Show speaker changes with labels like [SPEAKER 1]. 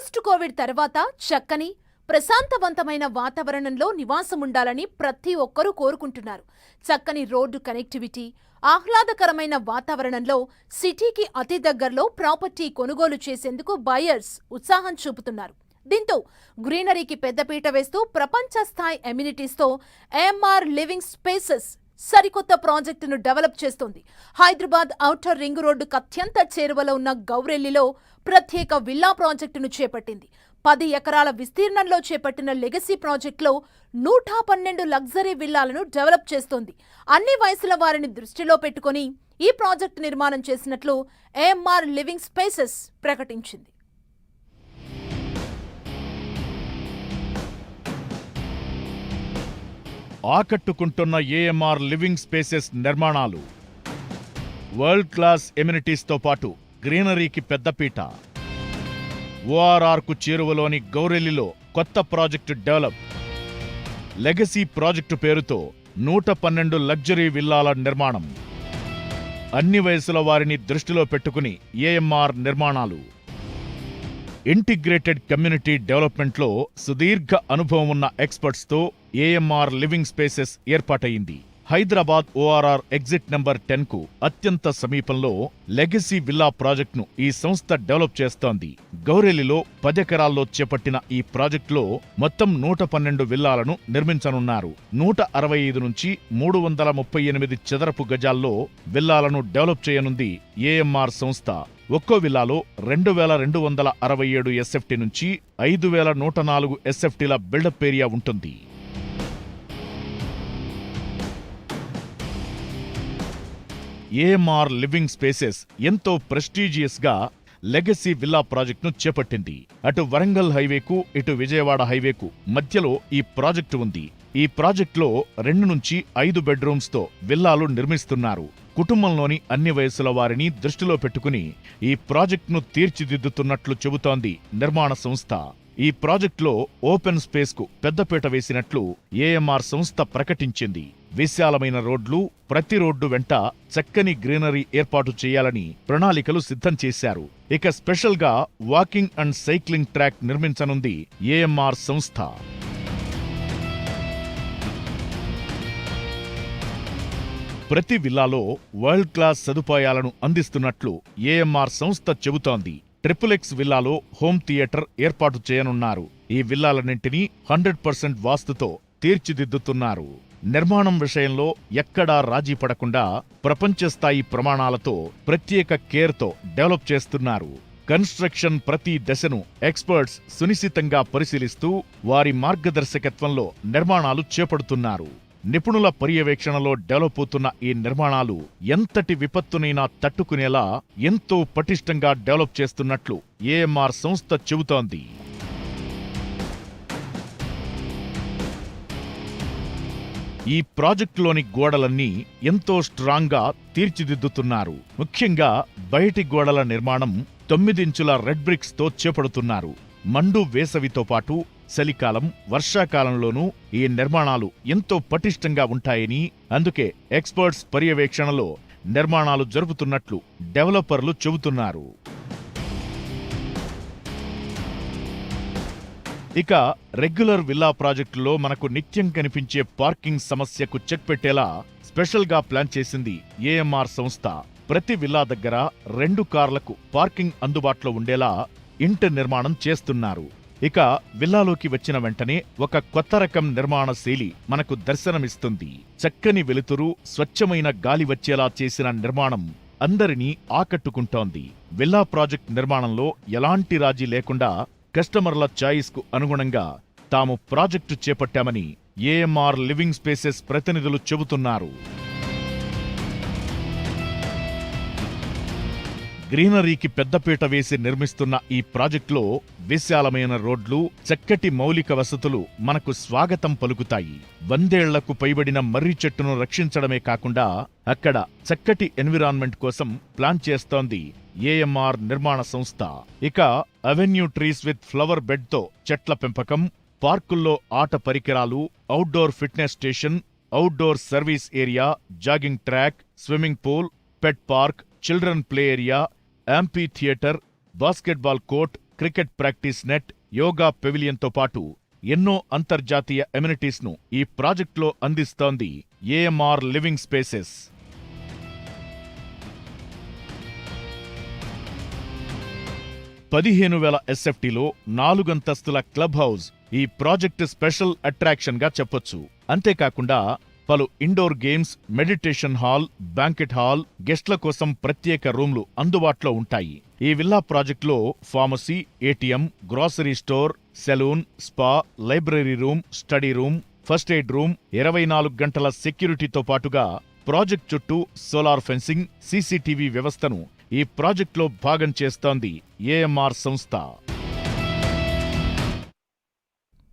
[SPEAKER 1] Post Covid తర్వాత చక్కని ప్రశాంతవంతమైన వాతావరణంలో నివాసముండాలని ప్రతి ఒక్కరూ కోరుకుంటున్నారు. చక్కని రోడ్డు కనెక్టివిటీ, ఆహ్లాదకరమైన వాతావరణంలో సిటీకి అతి దగ్గరలో ప్రాపర్టీ కొనుగోలు చేసేందుకు బయర్స్ ఉత్సాహం చూపుతున్నారు. దీంతో గ్రీనరీకి పెద్దపీట వేస్తూ ప్రపంచ స్థాయి ఎమ్యూనిటీస్తో ఏఎంఆర్ లివింగ్ స్పేసెస్ సరికొత్త ప్రాజెక్టును డెవలప్ చేస్తోంది. హైదరాబాద్ ఔటర్ రింగ్ రోడ్డుకు అత్యంత చేరువలో ఉన్న గౌరెల్లిలో ప్రత్యేక విల్లా ప్రాజెక్టును చేపట్టింది. 10 ఎకరాల విస్తీర్ణంలో చేపట్టిన లెగసీ ప్రాజెక్టులో 112 లగ్జరీ విల్లాలను డెవలప్ చేస్తోంది. అన్ని వయసుల వారిని దృష్టిలో పెట్టుకుని ఈ ప్రాజెక్టు నిర్మాణం చేసినట్లు ఏఎంఆర్ లివింగ్ స్పేసెస్ ప్రకటించింది.
[SPEAKER 2] ఆకట్టుకుంటున్న ఏఎంఆర్ లివింగ్ స్పేసెస్ నిర్మాణాలు వరల్డ్ క్లాస్ ఎమ్యూనిటీస్తో పాటు గ్రీనరీకి పెద్దపీట. ఓఆర్ఆర్కు చేరువలోని గౌరెల్లిలో కొత్త ప్రాజెక్టు డెవలప్. లెగసీ ప్రాజెక్టు పేరుతో 112 లగ్జరీ విల్లాల నిర్మాణం. అన్ని వయసుల వారిని దృష్టిలో పెట్టుకుని ఏఎంఆర్ నిర్మాణాలు. ఇంటిగ్రేటెడ్ కమ్యూనిటీ డెవలప్మెంట్లో సుదీర్ఘ అనుభవం ఉన్న ఎక్స్పర్ట్స్తో ఏఎంఆర్ లివింగ్ స్పేసెస్ ఏర్పాటయింది. హైదరాబాద్ ఓఆర్ఆర్ ఎగ్జిట్ నెంబర్ 10కు అత్యంత సమీపంలో లెగసీ విల్లా ప్రాజెక్టును ఈ సంస్థ డెవలప్ చేస్తోంది. గౌరెల్లిలో 10 ఎకరాల్లో చేపట్టిన ఈ ప్రాజెక్టులో మొత్తం 112 విల్లాలను నిర్మించనున్నారు. 165 నుంచి 338 చదరపు గజాల్లో విల్లాలను డెవలప్ చేయనుంది ఏఎంఆర్ సంస్థ. ఒక్కో విల్లాలో 2267 ఎస్ఎఫ్టీ నుంచి 5104 ఎస్ఎఫ్టీల బిల్డప్ ఏరియా ఉంటుంది. ఏఎంఆర్ లివింగ్ స్పేసెస్ ఎంతో ప్రెస్టీజియస్గా లెగసీ విల్లా ప్రాజెక్టును చేపట్టింది. అటు వరంగల్ హైవేకు, ఇటు విజయవాడ హైవేకు మధ్యలో ఈ ప్రాజెక్టు ఉంది. ఈ ప్రాజెక్టులో 2 నుంచి 5 బెడ్రూమ్స్తో విల్లాలు నిర్మిస్తున్నారు. కుటుంబంలోని అన్ని వయసుల వారిని దృష్టిలో పెట్టుకుని ఈ ప్రాజెక్టును తీర్చిదిద్దుతున్నట్లు చెబుతోంది నిర్మాణ సంస్థ. ఈ ప్రాజెక్టులో ఓపెన్ స్పేస్కు పెద్దపీట వేసినట్లు ఏఎంఆర్ సంస్థ ప్రకటించింది. విశాలమైన రోడ్లు, ప్రతి రోడ్డు వెంట చక్కని గ్రీనరీ ఏర్పాటు చేయాలని ప్రణాళికలు సిద్ధం చేశారు. ఇక స్పెషల్గా వాకింగ్ అండ్ సైక్లింగ్ ట్రాక్ నిర్మించనుంది ఏఎంఆర్ సంస్థ. ప్రతి విల్లాలో వరల్డ్ క్లాస్ సదుపాయాలను అందిస్తున్నట్లు ఏఎంఆర్ సంస్థ చెబుతోంది. ట్రిపుల్-ఎక్స్ విల్లాలో హోమ్ థియేటర్ ఏర్పాటు చేయనున్నారు. ఈ విల్లాలన్నింటినీ 100% వాస్తుతో తీర్చిదిద్దుతున్నారు. నిర్మాణం విషయంలో ఎక్కడా రాజీ పడకుండా ప్రపంచ స్థాయి ప్రమాణాలతో ప్రత్యేక కేర్తో డెవలప్ చేస్తున్నారు. కన్స్ట్రక్షన్ ప్రతి దశను ఎక్స్పర్ట్స్ సునిశితంగా పరిశీలిస్తూ వారి మార్గదర్శకత్వంలో నిర్మాణాలు చేపడుతున్నారు. నిపుణుల పర్యవేక్షణలో డెవలప్ అవుతున్న ఈ నిర్మాణాలు ఎంతటి విపత్తునైనా తట్టుకునేలా ఎంతో పటిష్టంగా డెవలప్ చేస్తున్నట్లు ఏఎంఆర్ సంస్థ చెబుతోంది. ఈ ప్రాజెక్టులోని గోడలన్నీ ఎంతో స్ట్రాంగ్గా తీర్చిదిద్దుతున్నారు. ముఖ్యంగా బయటి గోడల నిర్మాణం 9 ఇంచుల రెడ్ బ్రిక్స్తో చేపడుతున్నారు. మండు వేసవితో పాటు చలికాలం, వర్షాకాలంలోనూ ఈ నిర్మాణాలు ఎంతో పటిష్టంగా ఉంటాయని, అందుకే ఎక్స్పర్ట్స్ పర్యవేక్షణలో నిర్మాణాలు జరుపుతున్నట్లు డెవలపర్లు చెబుతున్నారు. ఇక రెగ్యులర్ విల్లా ప్రాజెక్టులో మనకు నిత్యం కనిపించే పార్కింగ్ సమస్యకు చెక్ పెట్టేలా స్పెషల్గా ప్లాన్ చేసింది ఏఎంఆర్ సంస్థ. ప్రతి విల్లా దగ్గర 2 కార్లకు పార్కింగ్ అందుబాటులో ఉండేలా ఇంటి నిర్మాణం చేస్తున్నారు. ఇక విల్లాలోకి వచ్చిన వెంటనే ఒక కొత్త రకం నిర్మాణ శైలి మనకు దర్శనమిస్తుంది. చక్కని వెలుతురు, స్వచ్ఛమైన గాలి వచ్చేలా చేసిన నిర్మాణం అందరినీ ఆకట్టుకుంటోంది. విల్లా ప్రాజెక్ట్ నిర్మాణంలో ఎలాంటి రాజీ లేకుండా కస్టమర్ల చాయిస్కు అనుగుణంగా తాము ప్రాజెక్టు చేపట్టామని ఏఎంఆర్ లివింగ్ స్పేసెస్ ప్రతినిధులు చెబుతున్నారు. గ్రీనరీకి పెద్దపీట వేసి నిర్మిస్తున్న ఈ ప్రాజెక్టులో విశాలమైన రోడ్లు, చక్కటి మౌలిక వసతులు మనకు స్వాగతం పలుకుతాయి. 100 ఏళ్లకు పైబడిన మర్రి చెట్టును రక్షించడమే కాకుండా అక్కడ చక్కటి ఎన్విరాన్మెంట్ కోసం ప్లాన్ చేస్తోంది ఏఎంఆర్ నిర్మాణ సంస్థ. ఇక అవెన్యూ ట్రీస్ విత్ ఫ్లవర్ బెడ్తో చెట్ల పెంపకం, పార్కుల్లో ఆట పరికరాలు, outdoor fitness station, outdoor service area, jogging track, swimming pool, pet park, children play area, amphitheatre, basketball court, cricket practice net, yoga పెవిలియన్తో పాటు ఎన్నో అంతర్జాతీయ ఎమ్యూనిటీస్ను ఈ ప్రాజెక్టులో అందిస్తోంది ఏఎంఆర్ లివింగ్ స్పేసెస్. 15,000 ఎస్ఎఫ్టీలో 4 అంతస్తుల క్లబ్ హౌస్ ఈ ప్రాజెక్టు స్పెషల్ అట్రాక్షన్గా చెప్పొచ్చు. అంతేకాకుండా పలు indoor games, meditation hall, banquet hall, గెస్ట్ల కోసం ప్రత్యేక రూమ్లు అందుబాటులో ఉంటాయి. ఈ విల్లా ప్రాజెక్టులో pharmacy, ATM, grocery store, salon, spa, library room, study room, first aid room, 24 గంటల సెక్యూరిటీతో పాటుగా ప్రాజెక్ట్ చుట్టూ సోలార్ ఫెన్సింగ్, సీసీటీవీ వ్యవస్థను ఈ ప్రాజెక్టులో భాగం చేస్తోంది ఏఎంఆర్ సంస్థ.